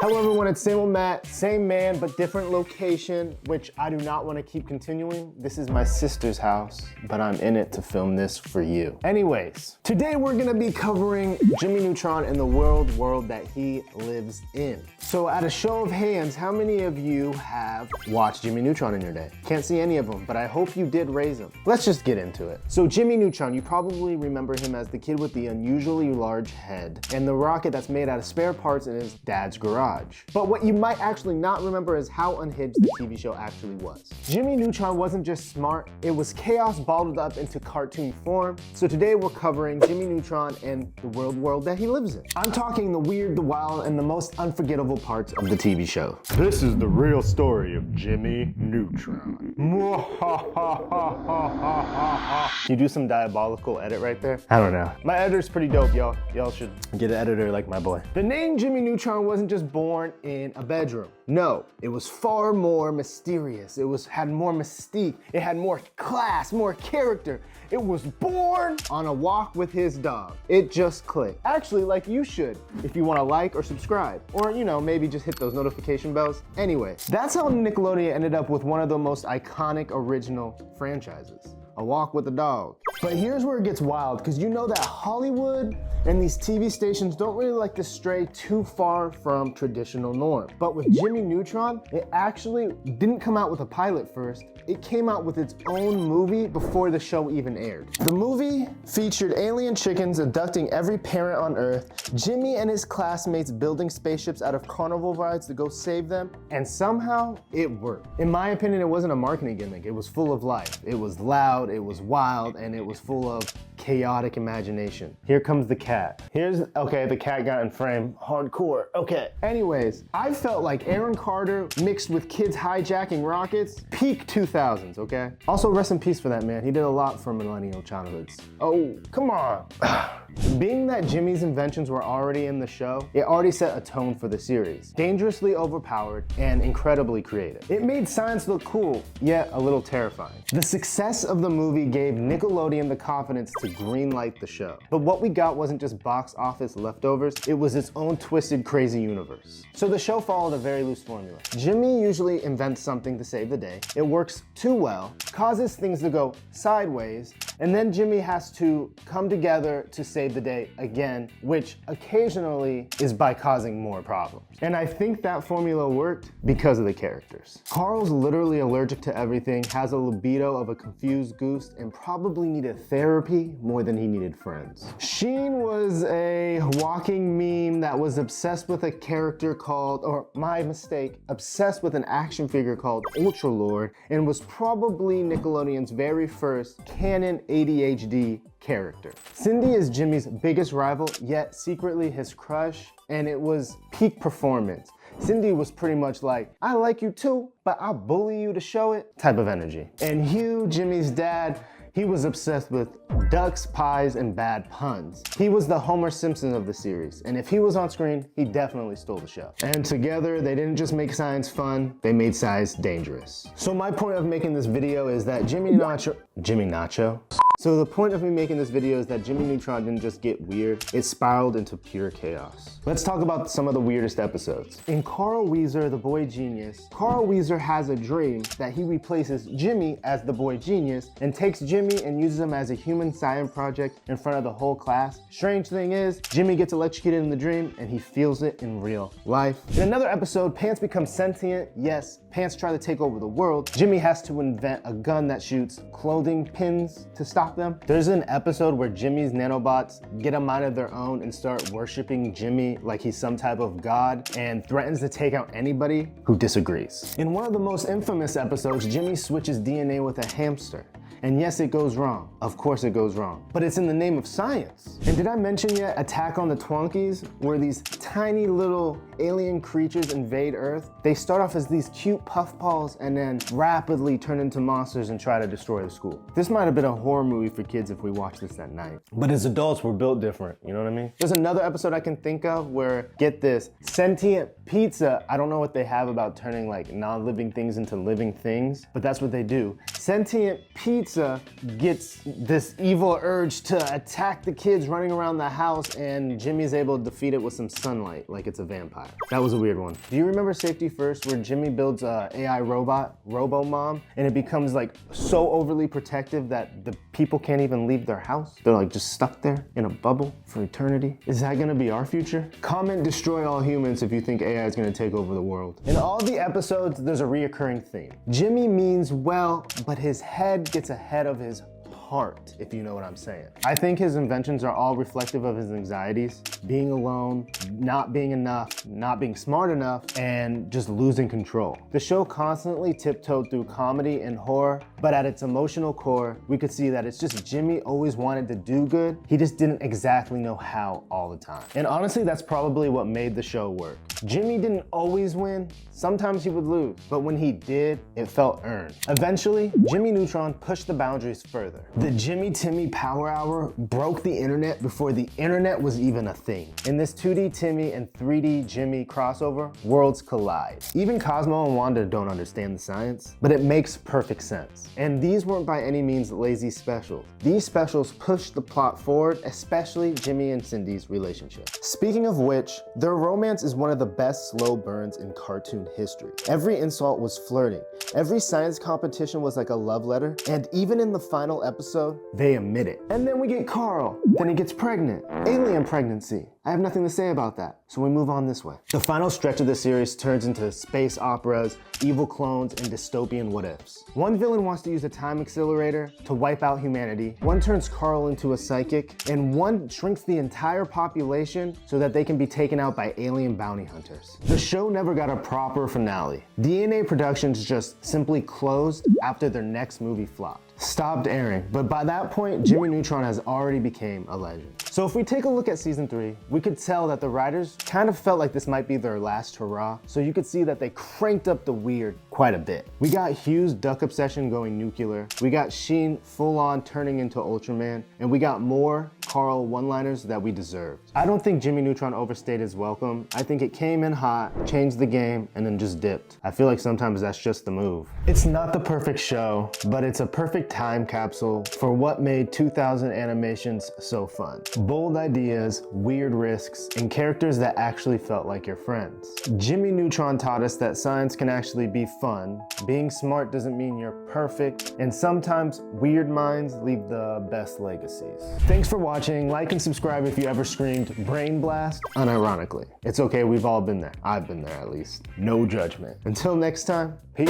Hello everyone, it's same old Matt, same man, but different location, which I do not want to keep continuing. This is my sister's house, but I'm in it to film this for you. Anyways, today we're gonna be covering Jimmy Neutron and the world that he lives in. So at a show of hands, how many of you have watched Jimmy Neutron in your day? Can't see any of them, but I hope you did raise them. Let's just get into it. So Jimmy Neutron, you probably remember him as the kid with the unusually large head and the rocket that's made out of spare parts in his dad's garage. But what you might actually not remember is how unhinged the TV show actually was. Jimmy Neutron wasn't just smart, it was chaos bottled up into cartoon form. So today we're covering Jimmy Neutron and the world that he lives in. I'm talking the weird, the wild, and the most unforgettable parts of the TV show. This is the real story of Jimmy Neutron. You do some diabolical edit right there? I don't know. My editor's pretty dope, y'all. Y'all should get an editor like my boy. The name Jimmy Neutron wasn't just born in a bedroom. No, it was far more mysterious. Had more mystique. It had more class, more character. It was born on a walk with his dog. It just clicked. Actually, like you should, if you want to like or subscribe, or maybe just hit those notification bells. Anyway, that's how Nickelodeon ended up with one of the most iconic original franchises. A Walk with a Dog. But here's where it gets wild, because you know that Hollywood and these TV stations don't really like to stray too far from traditional norm. But with Jimmy Neutron, it actually didn't come out with a pilot first. It came out with its own movie before the show even aired. The movie featured alien chickens abducting every parent on Earth, Jimmy and his classmates building spaceships out of carnival rides to go save them, and somehow it worked. In my opinion, it wasn't a marketing gimmick. It was full of life. It was loud, it was wild, and it was full of chaotic imagination. Here comes the cat. Okay, the cat got in frame. Hardcore, okay. Anyways, I felt like Aaron Carter mixed with kids hijacking rockets, peak 2000s, okay? Also, rest in peace for that man. He did a lot for millennial childhoods. Oh, come on. Being that Jimmy's inventions were already in the show, it already set a tone for the series. Dangerously overpowered and incredibly creative. It made science look cool, yet a little terrifying. The success of the movie gave Nickelodeon the confidence to greenlight the show. But what we got wasn't just box office leftovers, it was its own twisted, crazy universe. So the show followed a very loose formula. Jimmy usually invents something to save the day. It works too well, causes things to go sideways, and then Jimmy has to come together to save the day again, which occasionally is by causing more problems. And I think that formula worked because of the characters. Carl's literally allergic to everything, has a libido of a confused goose, and probably needed therapy more than he needed friends. Sheen was a walking meme that was obsessed with a character called, or my mistake, obsessed with an action figure called Ultra Lord, and was probably Nickelodeon's very first canon ADHD character. Cindy is Jimmy's biggest rival, yet secretly his crush, and it was peak performance. Cindy was pretty much like, I like you too, but I'll bully you to show it type of energy. And Hugh, Jimmy's dad, he was obsessed with ducks, pies, and bad puns. He was the Homer Simpson of the series, and if he was on screen, he definitely stole the show. And together, they didn't just make science fun, they made science dangerous. So my point of making this video is that Jimmy Nacho? So the point of me making this video is that Jimmy Neutron didn't just get weird, it spiraled into pure chaos. Let's talk about some of the weirdest episodes. In Carl Wheezer, the boy genius, Carl Wheezer has a dream that he replaces Jimmy as the boy genius and takes Jimmy and uses him as a human science project in front of the whole class. Strange thing is, Jimmy gets electrocuted in the dream and he feels it in real life. In another episode, Pants becomes sentient. Yes, Pants try to take over the world. Jimmy has to invent a gun that shoots clothing pins to stop them. There's an episode where Jimmy's nanobots get a mind of their own and start worshiping Jimmy like he's some type of god and threatens to take out anybody who disagrees. In one of the most infamous episodes, Jimmy switches DNA with a hamster. And yes, it goes wrong. Of course it goes wrong. But it's in the name of science. And did I mention yet Attack on the Twonkies, where these tiny little alien creatures invade Earth? They start off as these cute puffballs and then rapidly turn into monsters and try to destroy the school. This might have been a horror movie for kids if we watched this at night. But as adults, we're built different, you know what I mean? There's another episode I can think of where, get this, sentient pizza, I don't know what they have about turning like non-living things into living things, but that's what they do. Sentient pizza gets this evil urge to attack the kids running around the house, and Jimmy's able to defeat it with some sunlight like it's a vampire. Empire. That was a weird one. Do you remember Safety First, where Jimmy builds a AI robot, Robo-Mom, and it becomes like so overly protective that the people can't even leave their house? They're like just stuck there in a bubble for eternity. Is that gonna be our future? Comment destroy all humans if you think AI is gonna take over the world. In all the episodes, there's a reoccurring theme. Jimmy means well, but his head gets ahead of his heart, if you know what I'm saying. I think his inventions are all reflective of his anxieties, being alone, not being enough, not being smart enough, and just losing control. The show constantly tiptoed through comedy and horror, but at its emotional core, we could see that it's just Jimmy always wanted to do good. He just didn't exactly know how all the time. And honestly, that's probably what made the show work. Jimmy didn't always win. Sometimes he would lose, but when he did, it felt earned. Eventually, Jimmy Neutron pushed the boundaries further. The Jimmy Timmy Power Hour broke the internet before the internet was even a thing. In this 2D Timmy and 3D Jimmy crossover, worlds collide. Even Cosmo and Wanda don't understand the science, but it makes perfect sense. And these weren't by any means lazy specials. These specials pushed the plot forward, especially Jimmy and Cindy's relationship. Speaking of which, their romance is one of the best slow burns in cartoon history. Every insult was flirting. Every science competition was like a love letter, and even in the final episode, they admit it. And then we get Carl. Then he gets pregnant. Alien pregnancy. I have nothing to say about that, so we move on this way. The final stretch of the series turns into space operas, evil clones, and dystopian what-ifs. One villain wants to use a time accelerator to wipe out humanity, one turns Carl into a psychic, and one shrinks the entire population so that they can be taken out by alien bounty hunters. The show never got a proper finale. DNA Productions just simply closed after their next movie flopped. Stopped airing, but by that point, Jimmy Neutron has already became a legend. So if we take a look at season 3, we could tell that the writers kind of felt like this might be their last hurrah, so you could see that they cranked up the weird quite a bit. We got Hugh's duck obsession going nuclear, we got Sheen full on turning into Ultraman, and we got more Carl one-liners that we deserved. I don't think Jimmy Neutron overstayed his welcome. I think it came in hot, changed the game, and then just dipped. I feel like sometimes that's just the move. It's not the perfect show, but it's a perfect time capsule for what made 2000 animations so fun. Bold ideas, weird risks, and characters that actually felt like your friends. Jimmy Neutron taught us that science can actually be fun. Being smart doesn't mean you're perfect, and sometimes weird minds leave the best legacies. Thanks for watching. Like and subscribe if you ever screamed brain blast, unironically. It's okay, we've all been there. I've been there at least. No judgment. Until next time, peace.